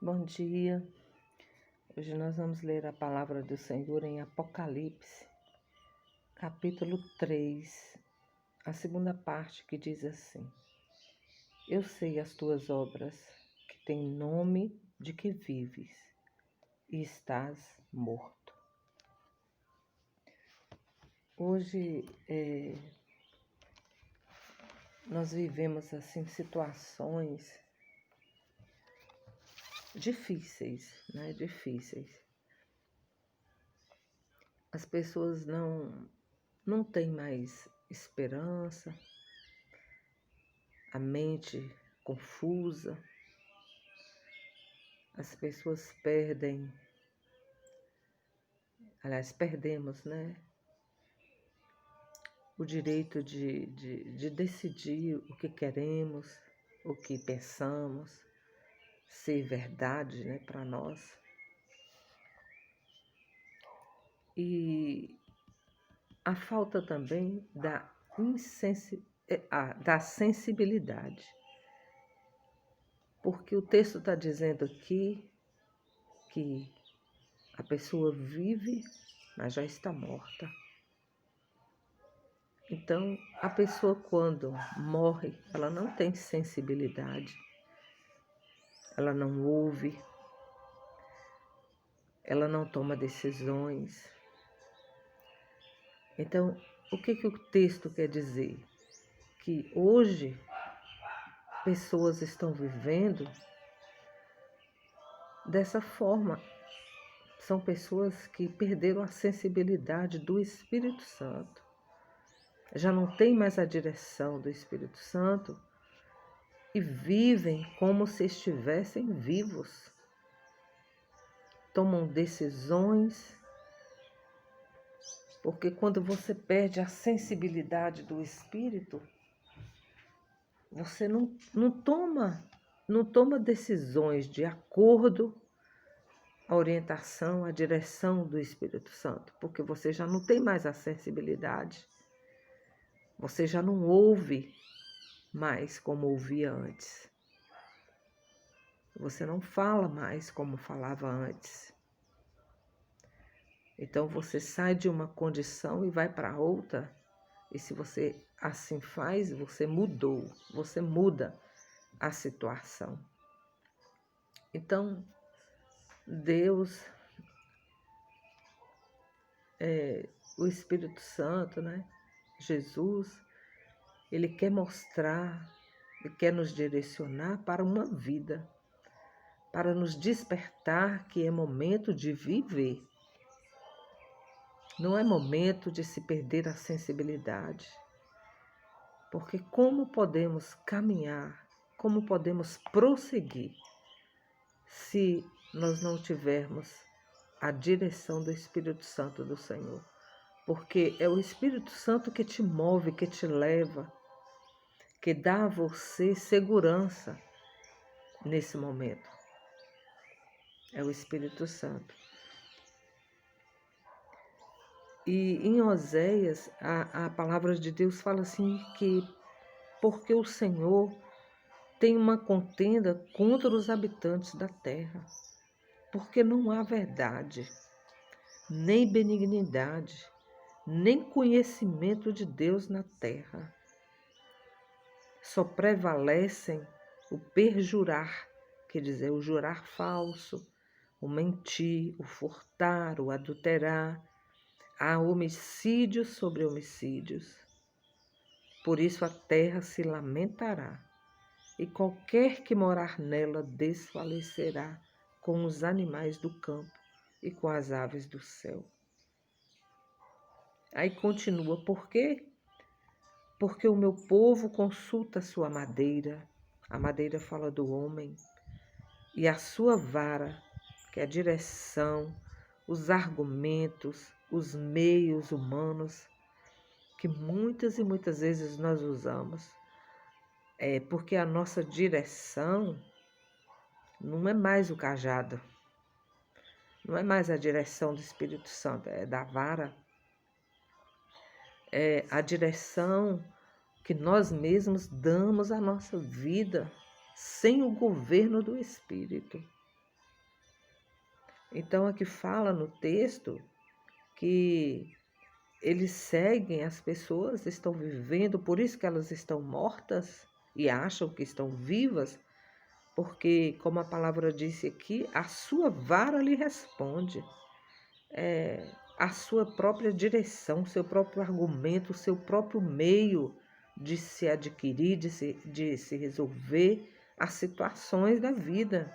Bom dia. Hoje nós vamos ler a palavra do Senhor em Apocalipse, capítulo 3, a segunda parte, que diz assim: Eu sei as tuas obras, que têm nome de que vives, e estás morto. Hoje nós vivemos assim situações difíceis, né? Difíceis. As pessoas não têm mais esperança, a mente confusa, as pessoas perdemos, né, o direito de decidir o que queremos, o que pensamos, ser verdade, né, para nós. E a falta também da sensibilidade. Porque o texto está dizendo aqui que a pessoa vive, mas já está morta. Então, a pessoa quando morre, ela não tem sensibilidade, ela não ouve, ela não toma decisões. Então, o que o texto quer dizer? Que hoje pessoas estão vivendo dessa forma. São pessoas que perderam a sensibilidade do Espírito Santo. Já não tem mais a direção do Espírito Santo e vivem como se estivessem vivos. Tomam decisões, porque quando você perde a sensibilidade do Espírito, você não toma decisões de acordo à orientação, à direção do Espírito Santo, porque você já não tem mais a sensibilidade, você já não ouve mais como ouvia antes, você não fala mais como falava antes. Então você sai de uma condição e vai para outra, e se você assim faz, você muda a situação. Então, Deus, o Espírito Santo, né? Jesus, Ele quer mostrar, Ele quer nos direcionar para uma vida, para nos despertar que é momento de viver. Não é momento de se perder a sensibilidade, porque como podemos caminhar, como podemos prosseguir se nós não tivermos a direção do Espírito Santo do Senhor? Porque é o Espírito Santo que te move, que te leva, que dá a você segurança nesse momento. É o Espírito Santo. E em Oséias, a palavra de Deus fala assim que porque o Senhor tem uma contenda contra os habitantes da terra, porque não há verdade, nem benignidade, nem conhecimento de Deus na terra. Só prevalecem o perjurar, quer dizer, o jurar falso, o mentir, o furtar, o adulterar. Há homicídios sobre homicídios. Por isso a terra se lamentará, e qualquer que morar nela desfalecerá com os animais do campo e com as aves do céu. Aí continua, por quê? Porque o meu povo consulta a sua madeira, a madeira fala do homem, e a sua vara, que é a direção, os argumentos, os meios humanos, que muitas e muitas vezes nós usamos. Porque a nossa direção não é mais o cajado, não é mais a direção do Espírito Santo, é da vara. É a direção que nós mesmos damos à nossa vida sem o governo do Espírito. Então, aqui fala no texto que eles seguem, as pessoas estão vivendo, por isso que elas estão mortas e acham que estão vivas, porque, como a palavra disse aqui, a sua vara lhe responde, a sua própria direção, seu próprio argumento, o seu próprio meio de se adquirir, de se resolver as situações da vida.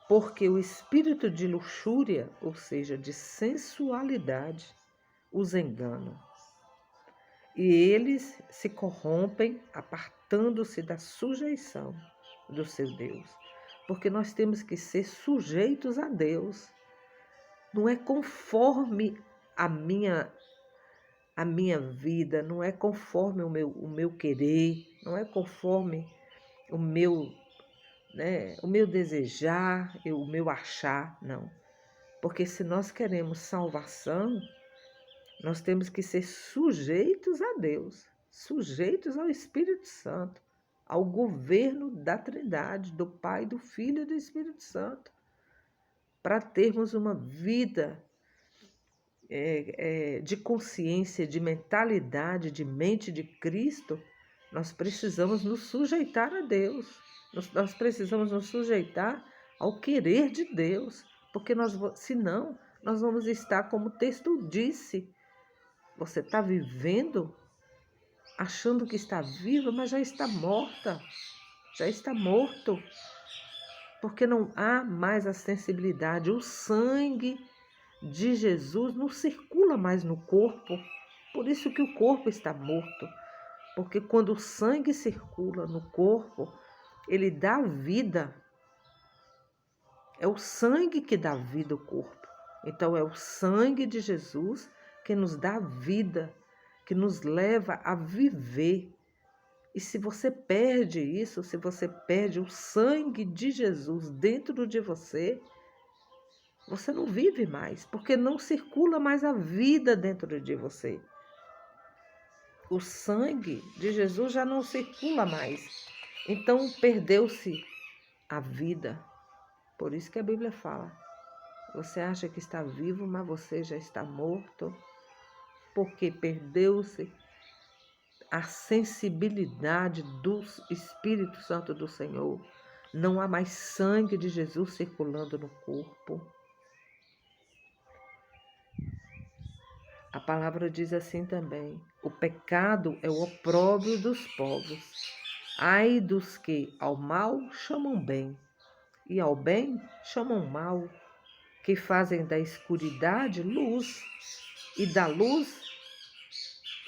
Porque o espírito de luxúria, ou seja, de sensualidade, os engana. E eles se corrompem, apartando-se da sujeição do seu Deus. Porque nós temos que ser sujeitos a Deus. Não é conforme a minha vida, não é conforme o meu querer, não é conforme o meu, o meu desejar, o meu achar, não. Porque se nós queremos salvação, nós temos que ser sujeitos a Deus, sujeitos ao Espírito Santo, ao governo da Trindade, do Pai, do Filho e do Espírito Santo, para termos uma vida de consciência, de mentalidade, de mente de Cristo. Nós precisamos nos sujeitar a Deus, nós precisamos nos sujeitar ao querer de Deus, porque senão nós vamos estar, como o texto disse, você está vivendo achando que está viva, mas já está morta, já está morto, porque não há mais a sensibilidade, o sangue de Jesus não circula mais no corpo, por isso que o corpo está morto, porque quando o sangue circula no corpo, ele dá vida, é o sangue que dá vida ao corpo, então é o sangue de Jesus que nos dá vida, que nos leva a viver. E se você perde isso, se você perde o sangue de Jesus dentro de você, você não vive mais, porque não circula mais a vida dentro de você. O sangue de Jesus já não circula mais. Então perdeu-se a vida. Por isso que a Bíblia fala: você acha que está vivo, mas você já está morto, porque perdeu-se a sensibilidade do Espírito Santo do Senhor. Não há mais sangue de Jesus circulando no corpo. A palavra diz assim também: o pecado é o opróbrio dos povos. Ai dos que ao mal chamam bem, e ao bem chamam mal, que fazem da escuridade luz, e da luz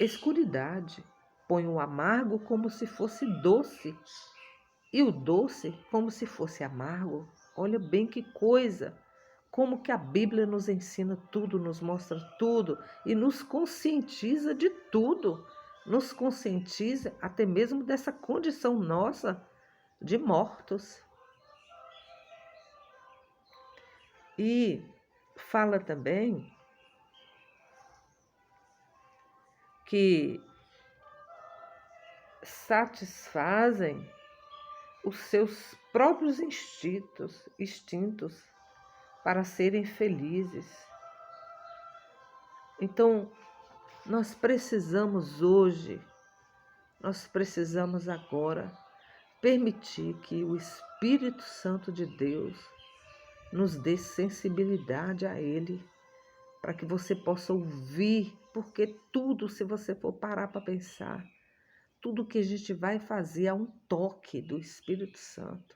escuridade. Põe o amargo como se fosse doce, e o doce como se fosse amargo. Olha bem que coisa! Como que a Bíblia nos ensina tudo, nos mostra tudo e nos conscientiza de tudo. Nos conscientiza até mesmo dessa condição nossa de mortos. E fala também que satisfazem os seus próprios instintos para serem felizes. Então, nós precisamos hoje, nós precisamos agora permitir que o Espírito Santo de Deus nos dê sensibilidade a Ele, para que você possa ouvir, porque tudo, se você for parar para pensar, tudo que a gente vai fazer é um toque do Espírito Santo,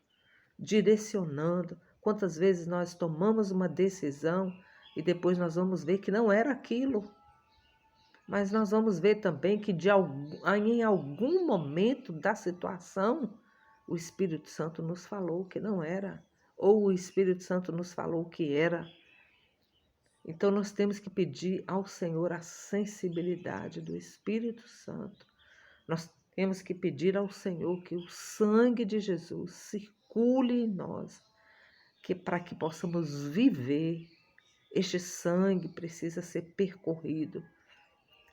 direcionando. Quantas vezes nós tomamos uma decisão e depois nós vamos ver que não era aquilo. Mas nós vamos ver também que em algum momento da situação, o Espírito Santo nos falou que não era, ou o Espírito Santo nos falou que era. Então nós temos que pedir ao Senhor a sensibilidade do Espírito Santo. Nós temos que pedir ao Senhor que o sangue de Jesus circule em nós, que para que possamos viver, este sangue precisa ser percorrido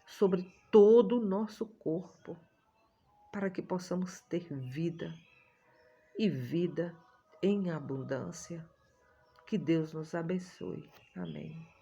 sobre todo o nosso corpo, para que possamos ter vida e vida em abundância. Que Deus nos abençoe. Amém.